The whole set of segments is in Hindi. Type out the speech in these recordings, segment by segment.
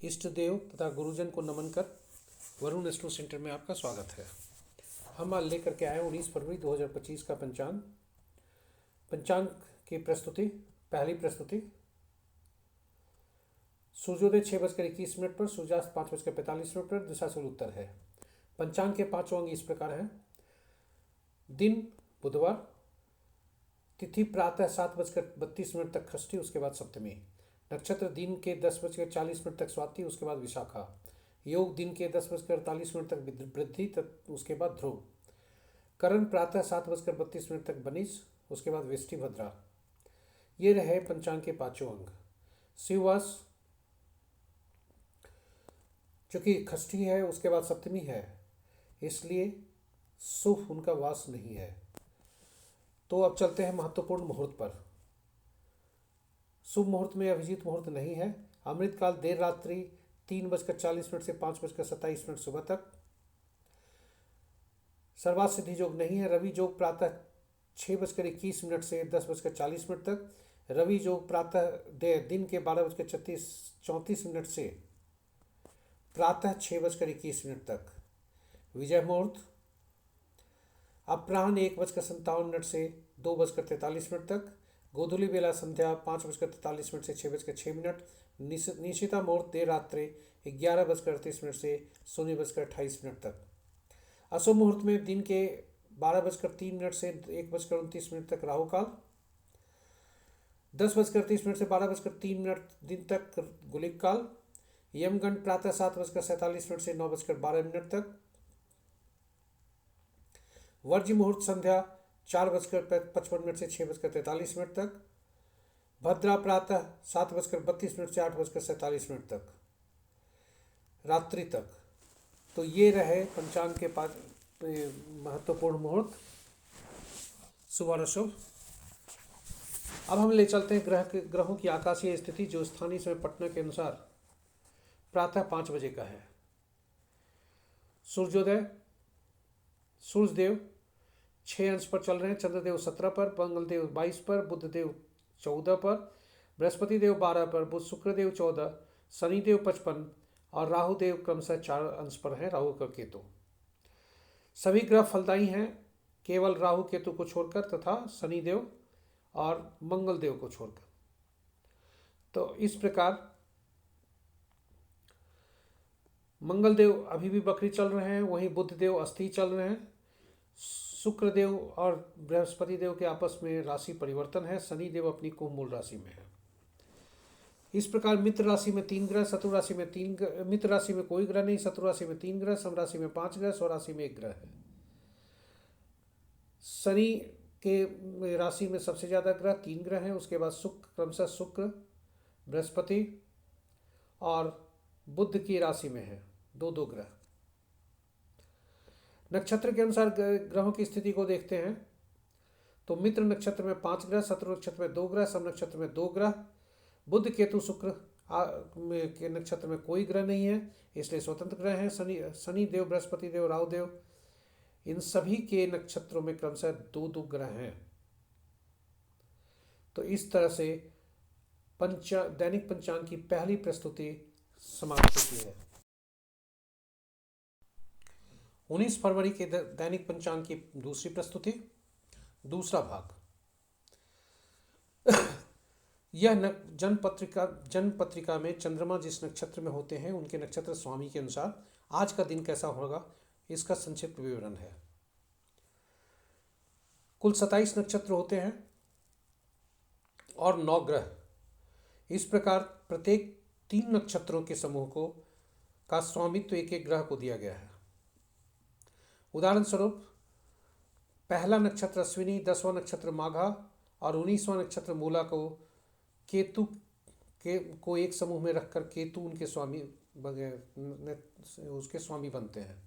इष्ट देव तथा गुरुजन को नमन कर वरुण एस्ट्रो सेंटर में आपका स्वागत है। हम आज लेकर के आए 19 फरवरी 2025 का पंचांग की प्रस्तुति। पहली प्रस्तुति सूर्योदय 6:21 पर, सूर्यास्त 5:45 पर, दिशाशूल उत्तर है। पंचांग के पांचों अंग इस प्रकार हैं। दिन बुधवार, तिथि प्रातः 7:32 तक षष्ठी, उसके बाद सप्तमी। नक्षत्र दिन के 10:40 तक स्वाति, उसके बाद विशाखा। योग दिन के 10:48 तक वृद्धि, उसके बाद ध्रुव। करण प्रातः 7:32 तक बनिज, उसके बाद वेष्टि भद्रा। ये रहे पंचांग के पांचों अंग। शिववास चूंकि षष्ठी है, उसके बाद सप्तमी है, इसलिए शुभ उनका वास नहीं है। तो अब चलते हैं महत्वपूर्ण मुहूर्त पर। शुभ मुहूर्त में अभिजीत मुहूर्त नहीं है। अमृत काल देर रात्रि 3:40 से 5:27 सुबह तक। सर्वात सिद्धि योग नहीं है। रवि योग प्रातः 6:21 से 10:40 तक। रवि योग प्रातः दिन के 12:34 से प्रातः 6:21 तक। विजय मुहूर्त अपराह्न 1:57 से 2:43 तक। गोधूली बेला संध्या 5:43 से 6:06। निशिता मुहूर्त देर रात्रि 11:38 से 0:28 तक। अशुभ मुहूर्त में दिन के 12:03 से 1:29 तक राहु काल। 10:38 से 12:03 दिन तक गुलिक काल। यमगंड प्रातः 7:47 से 9:12 तक। वर्ज्य मुहूर्त संध्या 4:55 से 6:43 तक। भद्रा प्रातः 7:32 से 8:47 तक रात्रि तक। तो ये रहे पंचांग के पांच महत्वपूर्ण मुहूर्त, शुभ और अशुभ। अब हम ले चलते हैं ग्रहों की आकाशीय स्थिति, जो स्थानीय समय पटना के अनुसार प्रातः 5 बजे का है। सूर्योदय, सूर्यदेव 6 अंश पर चल रहे हैं। चंद्रदेव 17 पर, मंगलदेव 22 पर, बुधदेव 14 पर, बृहस्पति देव 12 पर, बुध शुक्रदेव 14, शनिदेव 55 और राहुदेव क्रमशः 4 अंश पर है। राहु का केतु। सभी ग्रह फलदायी हैं, केवल राहु केतु को छोड़कर तथा शनिदेव और मंगलदेव को छोड़कर। तो इस प्रकार मंगलदेव अभी भी बकरी चल रहे हैं, वहीं बुधदेव अस्थि चल रहे हैं। शुक्रदेव और बृहस्पति देव के आपस में राशि परिवर्तन है। शनिदेव अपनी कुंभ मूल राशि में है। इस प्रकार मित्र राशि में 3 ग्रह, शत्रु राशि में मित्र राशि में कोई ग्रह नहीं, शत्रु राशि में 3 ग्रह, सम राशि में 5 ग्रह, स्व राशि में 1 ग्रह है। शनि के राशि में सबसे ज्यादा ग्रह 3 ग्रह हैं, उसके बाद क्रमशः शुक्र, बृहस्पति और बुध की राशि में है 2 ग्रह। नक्षत्र के अनुसार ग्रहों की स्थिति को देखते हैं तो मित्र नक्षत्र में 5 ग्रह, शत्रु नक्षत्र में 2 ग्रह, सम नक्षत्र में 2 ग्रह, बुध केतु शुक्र के नक्षत्र में कोई ग्रह नहीं है, इसलिए स्वतंत्र ग्रह हैं। शनि देव, बृहस्पति देव, राहु देव, इन सभी के नक्षत्रों में क्रमशः 2 ग्रह हैं। तो इस तरह से दैनिक पंचांग की पहली प्रस्तुति समाप्त होती है। 19 फरवरी के दैनिक पंचांग की दूसरी प्रस्तुति, दूसरा भाग। यह जन्म पत्रिका में चंद्रमा जिस नक्षत्र में होते हैं, उनके नक्षत्र स्वामी के अनुसार आज का दिन कैसा होगा, इसका संक्षिप्त विवरण है। कुल 27 नक्षत्र होते हैं और 9 ग्रह। इस प्रकार प्रत्येक 3 नक्षत्रों के समूह का स्वामित्व एक ग्रह को दिया गया है। उदाहरण स्वरूप पहला नक्षत्र अश्विनी, 10वां नक्षत्र माघा और 19वां नक्षत्र मूला को केतु को एक समूह में रखकर केतु उनके उसके स्वामी बनते हैं।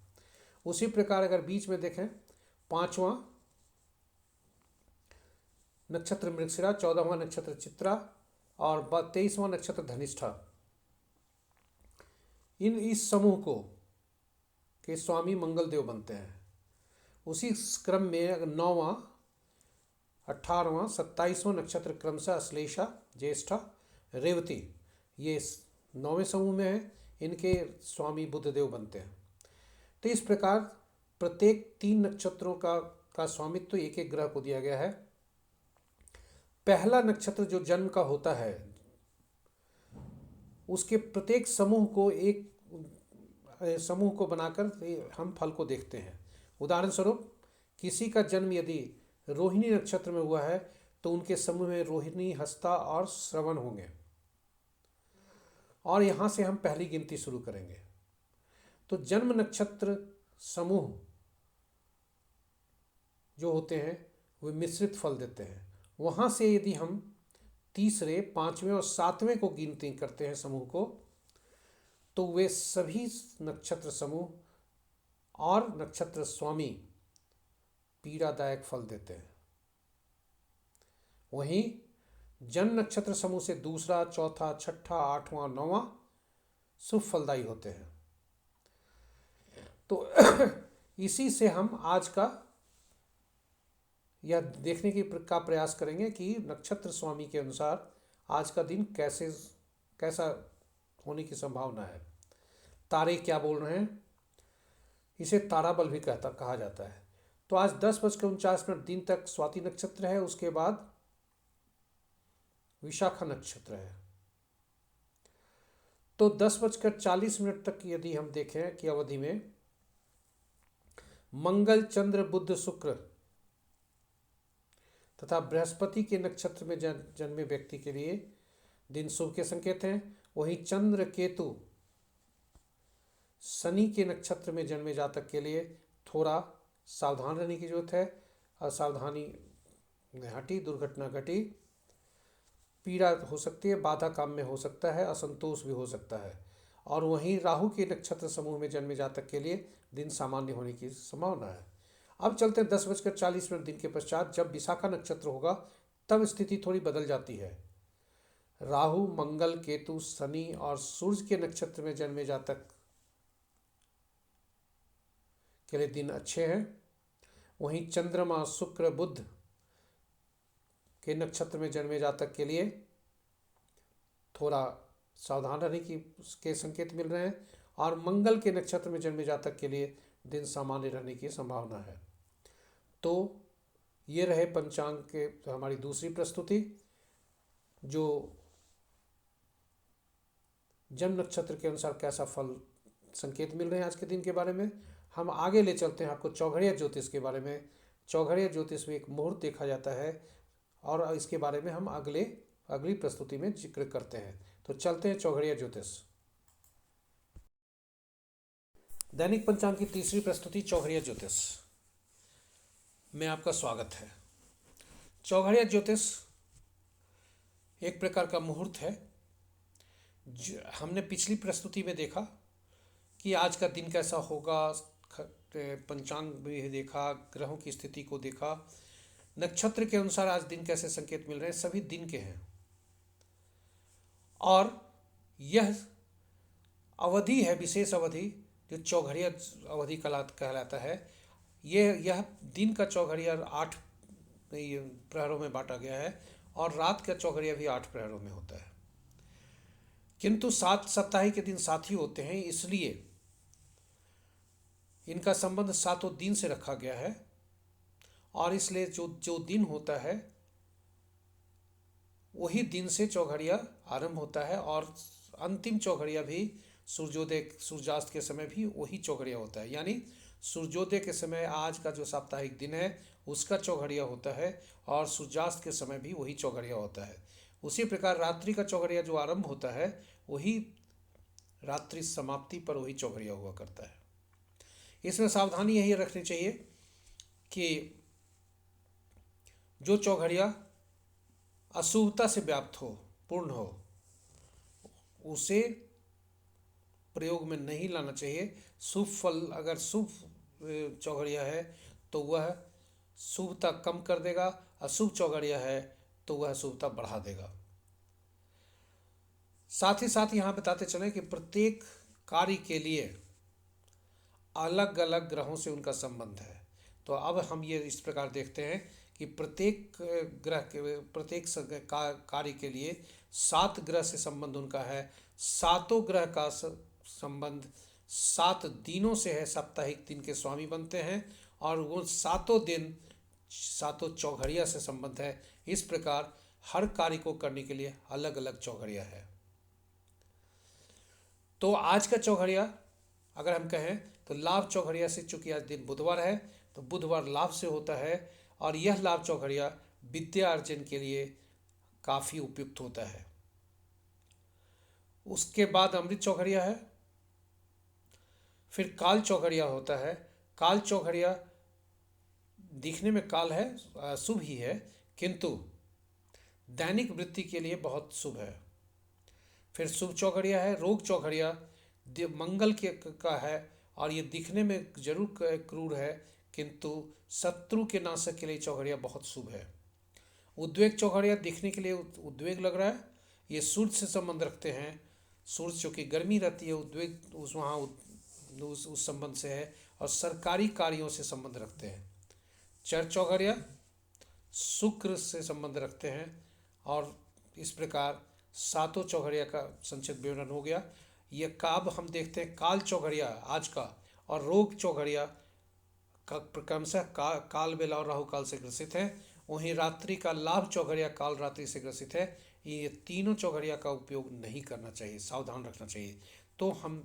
उसी प्रकार अगर बीच में देखें, 5वां नक्षत्र मृगशिरा, 14वां नक्षत्र चित्रा और 23वां नक्षत्र धनिष्ठा, इस समूह के स्वामी मंगलदेव बनते हैं। उसी क्रम में 9वां, 18वां, 27वां नक्षत्र क्रमशः अश्लेषा, ज्येष्ठा, रेवती, ये 9वें समूह में है। इनके स्वामी बुधदेव बनते हैं। तो इस प्रकार प्रत्येक 3 नक्षत्रों का स्वामित्व एक एक ग्रह को दिया गया है। पहला नक्षत्र जो जन्म का होता है उसके प्रत्येक समूह को एक समूह को बनाकर हम फल को देखते हैं। उदाहरण स्वरूप किसी का जन्म यदि रोहिणी नक्षत्र में हुआ है तो उनके समूह में रोहिणी, हस्ता और श्रवण होंगे। और यहाँ से हम पहली गिनती शुरू करेंगे। तो जन्म नक्षत्र समूह जो होते हैं वे मिश्रित फल देते हैं। वहाँ से यदि हम तीसरे, 5वें और 7वें को गिनती करते हैं समूह को, तो वे सभी नक्षत्र समूह और नक्षत्र स्वामी पीड़ादायक फल देते हैं। वहीं जन्म नक्षत्र समूह से दूसरा, चौथा, छठा, 8वां और 9वां शुभ फलदायी होते हैं। तो इसी से हम आज का यह देखने का प्रयास करेंगे कि नक्षत्र स्वामी के अनुसार आज का दिन कैसा होने की संभावना है। तारे क्या बोल रहे हैं, इसे ताराबल भी कहा जाता है। तो आज 10:49 दिन तक स्वाति नक्षत्र है, उसके बाद विशाखा नक्षत्र है। तो 10:40 तक यदि हम देखें कि अवधि में मंगल, चंद्र, बुध, शुक्र तथा बृहस्पति के नक्षत्र में जन्मे व्यक्ति के लिए दिन शुभ के संकेत हैं। वहीं चंद्र, केतु, शनि के नक्षत्र में जन्मे जातक के लिए थोड़ा सावधान रहने की जरूरत है। असावधानी हटी, दुर्घटना घटी, पीड़ा हो सकती है, बाधा काम में हो सकता है, असंतोष भी हो सकता है। और वहीं राहु के नक्षत्र समूह में जन्मे जातक के लिए दिन सामान्य होने की संभावना है। अब चलते हैं 10:40 दिन के पश्चात, जब विशाखा नक्षत्र होगा तब स्थिति थोड़ी बदल जाती है। राहु, मंगल, केतु, शनि और सूर्य के नक्षत्र में जन्मे जातक के लिए दिन अच्छे हैं। वहीं चंद्रमा, शुक्र, बुध के नक्षत्र में जन्मे जातक के लिए थोड़ा सावधान रहने के संकेत मिल रहे हैं। और मंगल के नक्षत्र में जन्मे जातक के लिए दिन सामान्य रहने की संभावना है। तो ये रहे पंचांग के हमारी दूसरी प्रस्तुति, जो जन्म नक्षत्र के अनुसार कैसा फल संकेत मिल रहे हैं आज के दिन के बारे में। हम आगे ले चलते हैं आपको चौघड़िया ज्योतिष के बारे में। चौघड़िया ज्योतिष में एक मुहूर्त देखा जाता है और इसके बारे में हम अगली प्रस्तुति में जिक्र करते हैं। तो चलते हैं चौघड़िया ज्योतिष। दैनिक पंचांग की तीसरी प्रस्तुति चौघड़िया ज्योतिष में आपका स्वागत है। चौघड़िया ज्योतिष एक प्रकार का मुहूर्त है। हमने पिछली प्रस्तुति में देखा कि आज का दिन कैसा होगा, पंचांग भी देखा, ग्रहों की स्थिति को देखा, नक्षत्र के अनुसार आज दिन कैसे संकेत मिल रहे हैं, सभी दिन के हैं। और यह अवधि है, विशेष अवधि जो चौघड़िया अवधि कहलाता है। यह दिन का चौघड़िया 8 प्रहरों में बांटा गया है और रात का चौघड़िया भी 8 प्रहरों में होता है। किंतु 7 सप्ताह के दिन साथ ही होते हैं, इसलिए इनका संबंध 7 दिन से रखा गया है। और इसलिए जो दिन होता है वही दिन से चौघड़िया आरंभ होता है और अंतिम चौघड़िया भी सूर्योदय सूर्यास्त के समय भी वही चौघड़िया होता है। यानी सूर्योदय के समय आज का जो साप्ताहिक दिन है उसका चौघड़िया होता है और सूर्यास्त के समय भी वही चौघड़िया होता है। उसी प्रकार रात्रि का चौघड़िया जो आरंभ होता है वही रात्रि समाप्ति पर वही चौघड़िया हुआ करता है। इसमें सावधानी यही रखनी चाहिए कि जो चौघड़िया अशुभता से व्याप्त हो, पूर्ण हो, उसे प्रयोग में नहीं लाना चाहिए। शुभ फल, अगर शुभ चौघड़िया है तो वह शुभता कम कर देगा, अशुभ चौघड़िया है तो वह शुभता बढ़ा देगा। साथ ही साथ यहाँ बताते चलें कि प्रत्येक कार्य के लिए अलग अलग ग्रहों से उनका संबंध है। तो अब हम ये इस प्रकार देखते हैं कि प्रत्येक ग्रह के प्रत्येक कार्य के लिए 7 ग्रह से संबंध उनका है। 7 ग्रह का संबंध 7 दिनों से है, साप्ताहिक दिन के स्वामी बनते हैं और वो 7 दिन 7 चौघड़िया से संबंध है। इस प्रकार हर कार्य को करने के लिए अलग अलग चौघड़िया है। तो आज का चौघड़िया अगर हम कहें तो लाभ चौघड़िया से, चूंकि आज दिन बुधवार है तो बुधवार लाभ से होता है और यह लाभ चौघड़िया विद्या अर्जन के लिए काफ़ी उपयुक्त होता है। उसके बाद अमृत चौघड़िया है, फिर काल चौघड़िया होता है। काल चौघड़िया दिखने में काल है, शुभ ही है, किंतु दैनिक वृत्ति के लिए बहुत शुभ है। फिर शुभ चौघड़िया है रोग चौघड़िया, मंगल के का है और ये दिखने में जरूर क्रूर है, किंतु शत्रु के नाशक के लिए चौघड़िया बहुत शुभ है। उद्वेग चौघड़िया दिखने के लिए उद्वेग लग रहा है, ये सूर्य से संबंध रखते हैं। सूर्य चूँकि गर्मी रहती है, उद्वेग उस वहाँ उस संबंध से है और सरकारी कार्यों से संबंध रखते हैं। चर चौघड़िया शुक्र से संबंध रखते हैं और इस प्रकार 7 चौघड़िया का संक्षिप्त विवरण हो गया। ये काब हम देखते हैं काल चौघड़िया आज का और रोग चौघड़िया का क्रमशः काल बेला और राहु काल से ग्रसित है। वहीं रात्रि का लाभ चौघड़िया काल रात्रि से ग्रसित है। ये तीनों चौघड़िया का उपयोग नहीं करना चाहिए, सावधान रखना चाहिए। तो हम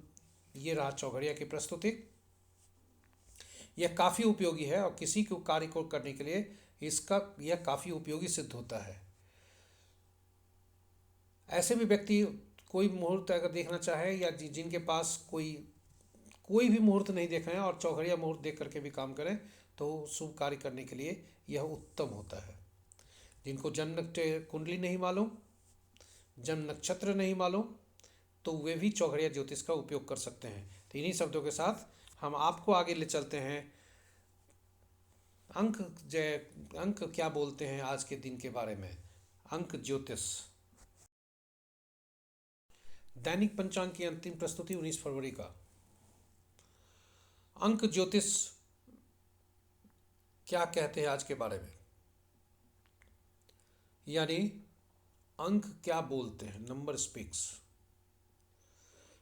ये रहा चौघड़िया की प्रस्तुति। यह काफ़ी उपयोगी है और किसी को कार्य को करने के लिए यह काफ़ी उपयोगी सिद्ध होता है। ऐसे भी व्यक्ति कोई मुहूर्त अगर देखना चाहे या जिनके पास कोई भी मुहूर्त नहीं देख रहे हैं और चौघड़िया मुहूर्त देख करके भी काम करें तो शुभ कार्य करने के लिए यह उत्तम होता है। जिनको जन्म कुंडली नहीं मालूम, जन्म नक्षत्र नहीं मालूम, तो वे भी चौघड़िया ज्योतिष का उपयोग कर सकते हैं। तो इन्हीं शब्दों के साथ हम आपको आगे ले चलते हैं। अंक क्या बोलते हैं आज के दिन के बारे में। अंक ज्योतिष दैनिक पंचांग की अंतिम प्रस्तुति 19 फरवरी का। अंक ज्योतिष क्या कहते हैं आज के बारे में, यानी अंक क्या बोलते हैं, नंबर स्पीक्स।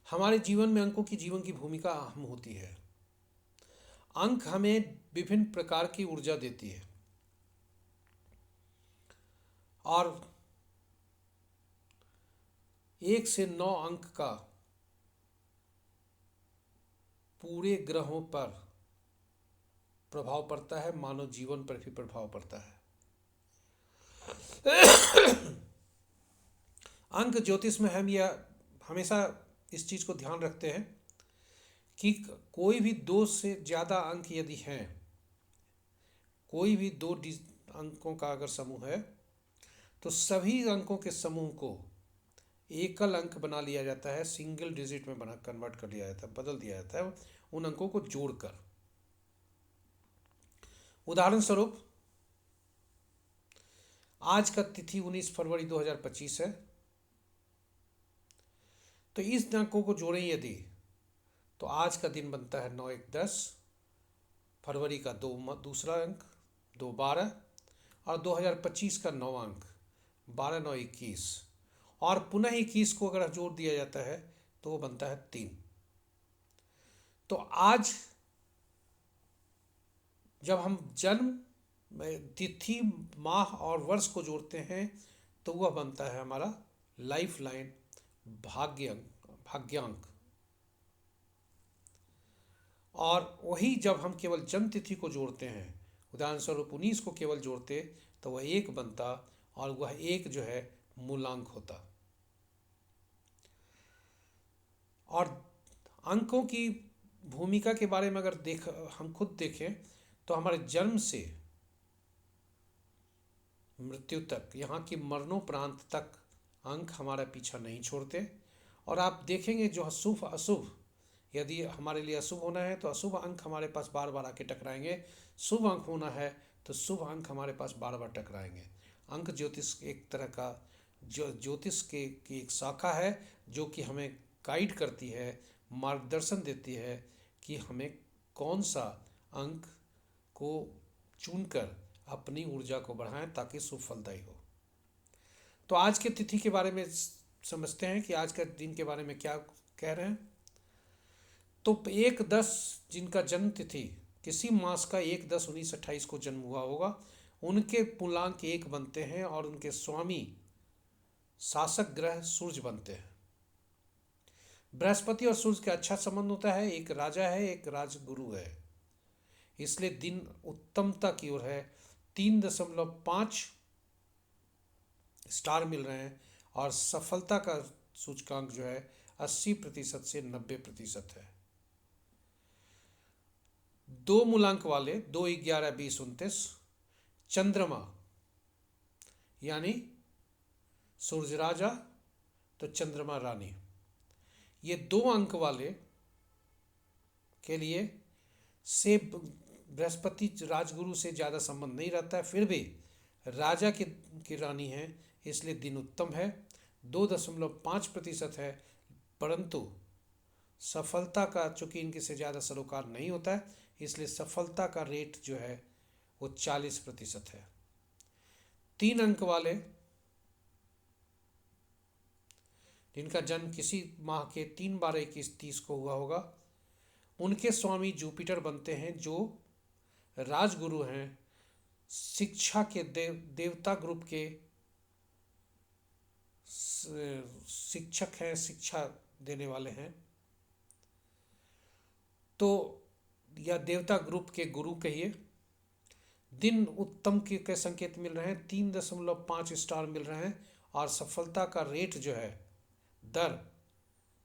हमारे जीवन में अंकों की जीवन की भूमिका अहम होती है। अंक हमें विभिन्न प्रकार की ऊर्जा देती है और 1 से 9 अंक का पूरे ग्रहों पर प्रभाव पड़ता है, मानव जीवन पर भी प्रभाव पड़ता है। अंक ज्योतिष में हम यह हमेशा इस चीज को ध्यान रखते हैं कि कोई भी 2 से ज़्यादा अंक यदि हैं, कोई भी 2 अंकों का अगर समूह है तो सभी अंकों के समूह को एकल अंक बना लिया जाता है, सिंगल डिजिट में बना कन्वर्ट कर लिया जाता है, बदल दिया जाता है उन अंकों को जोड़कर। उदाहरण स्वरूप आज का तिथि 19 फरवरी 2025 है, तो इस अंकों को जोड़ें यदि तो आज का दिन बनता है 9-1-10, फरवरी का दूसरा अंक 2-12 और 2025 का 9वां अंक 12-9-21 और पुनः 21 को अगर जोड़ दिया जाता है तो वो बनता है 3। तो आज जब हम जन्म तिथि, माह और वर्ष को जोड़ते हैं तो वह बनता है हमारा लाइफ लाइन भाग्यांक। और वही जब हम केवल जन्म तिथि को जोड़ते हैं, उदाहरण स्वरूप 19 को केवल जोड़ते तो वह 1 बनता और वह 1 जो है मूलांक होता। और अंकों की भूमिका के बारे में अगर हम खुद देखें तो हमारे जन्म से मृत्यु तक, यहाँ की मरणोपरांत तक अंक हमारा पीछा नहीं छोड़ते। और आप देखेंगे जो शुभ अशुभ, यदि हमारे लिए अशुभ होना है तो अशुभ अंक हमारे पास बार बार आके टकराएंगे, शुभ अंक होना है तो शुभ अंक हमारे पास बार बार टकराएंगे। अंक ज्योतिष एक तरह का ज्योतिष की एक शाखा है जो कि हमें गाइड करती है, मार्गदर्शन देती है कि हमें कौन सा अंक को चुनकर अपनी ऊर्जा को बढ़ाएं ताकि शुभ फलदायी हो। तो आज के तिथि के बारे में समझते हैं कि आज के दिन के बारे में क्या कह रहे हैं। तो 1/10 जिनका जन्म तिथि किसी मास का 1/10/1928 को जन्म हुआ होगा, उनके पूर्णांक 1 बनते हैं और उनके स्वामी शासक ग्रह सूर्य बनते हैं। बृहस्पति और सूर्य का अच्छा संबंध होता है, एक राजा है एक राजगुरु है, इसलिए दिन उत्तमता की ओर है। 3.5 स्टार मिल रहे हैं और सफलता का सूचकांक जो है 80% से 90% है। 2 मूलांक वाले 2, 11, 20, 29 चंद्रमा यानी सूर्य राजा तो चंद्रमा रानी, ये 2 अंक वाले के लिए से बृहस्पति राजगुरु से ज़्यादा संबंध नहीं रहता है, फिर भी राजा की रानी है, इसलिए दिन उत्तम है। 2.5% है, परंतु सफलता का चूंकि इनके से ज़्यादा सरोकार नहीं होता है, इसलिए सफलता का रेट जो है वो 40% है। 3 अंक वाले जिनका जन्म किसी माह के 3, 12, 21, 30 को हुआ होगा, उनके स्वामी जुपिटर बनते हैं जो राजगुरु हैं, शिक्षा के देवता ग्रुप के शिक्षक हैं, शिक्षा देने वाले हैं, तो या देवता ग्रुप के गुरु कहिए। दिन उत्तम के संकेत मिल रहे हैं, 3.5 स्टार मिल रहे हैं और सफलता का रेट जो है दर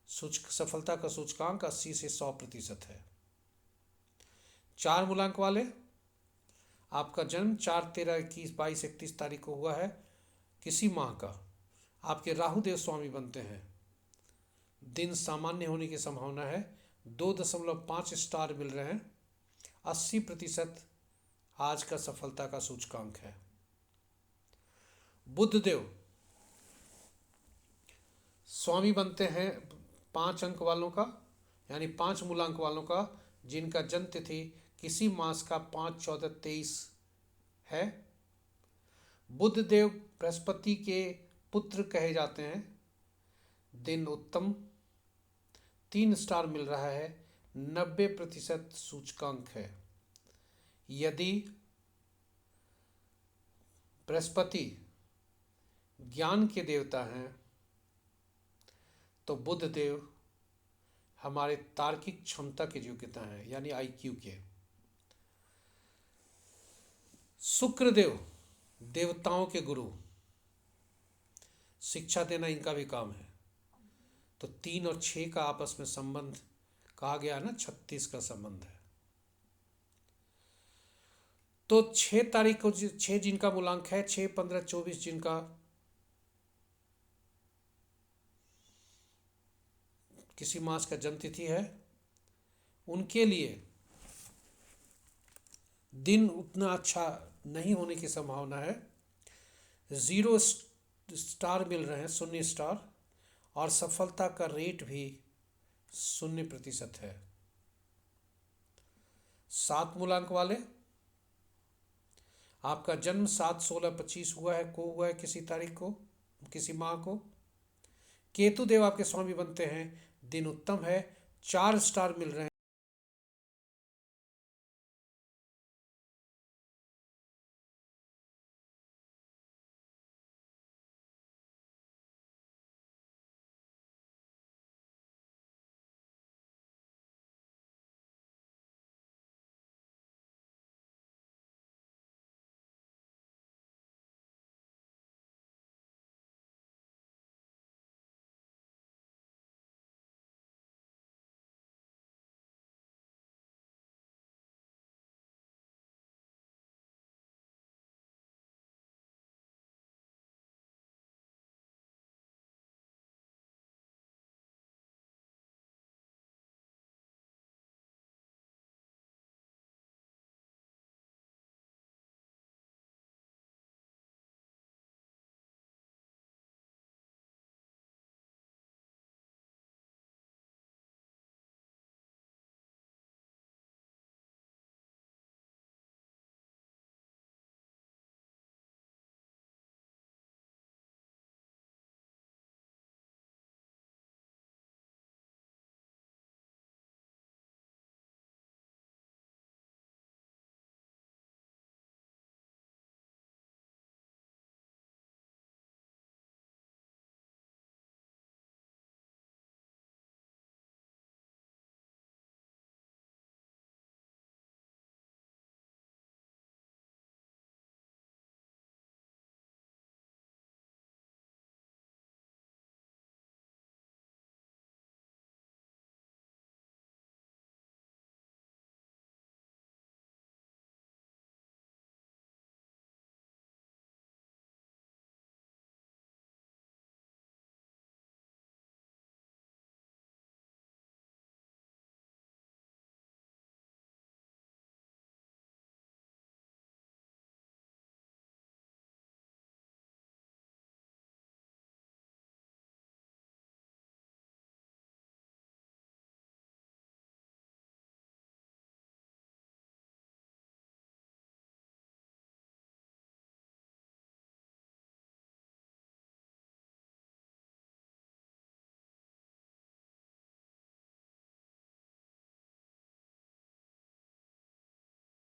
सफलता का सूचकांक 80 से 100% है। 4 मूलांक वाले आपका जन्म 4, 13, 21, 22, 31 तारीख को हुआ है किसी माह का, आपके राहुदेव स्वामी बनते हैं। दिन सामान्य होने की संभावना है, 2.5 स्टार मिल रहे हैं, 80% आज का सफलता का सूचकांक है। बुधदेव स्वामी बनते हैं 5 अंक वालों का यानी 5 मूलांक वालों का जिनका जन्म तिथि किसी मास का 5, 14, 23 है। बुधदेव बृहस्पति के पुत्र कहे जाते हैं। दिन उत्तम, 3 स्टार मिल रहा है, 90% सूचकांक है। यदि बृहस्पति ज्ञान के देवता हैं तो बुधदेव हमारे तार्किक क्षमता की योग्यता है यानी IQ के। शुक्रदेव देवताओं के गुरु, शिक्षा देना इनका भी काम है, तो 3 और 6 का आपस में संबंध कहा गया ना, 36 का संबंध है। तो 6 तारीख को 6 जिनका मूलांक है, 6, 15, 24 जिनका किसी मास का जन्म तिथि है, उनके लिए दिन उतना अच्छा नहीं होने की संभावना है। 0 स्टार मिल रहे हैं, 0 स्टार, और सफलता का रेट भी 0% है। 7 मूलांक वाले आपका जन्म 7, 16, 25 हुआ है किसी तारीख को किसी माह को। केतु देव आपके स्वामी बनते हैं, दिन उत्तम है, 4 स्टार मिल रहे हैं।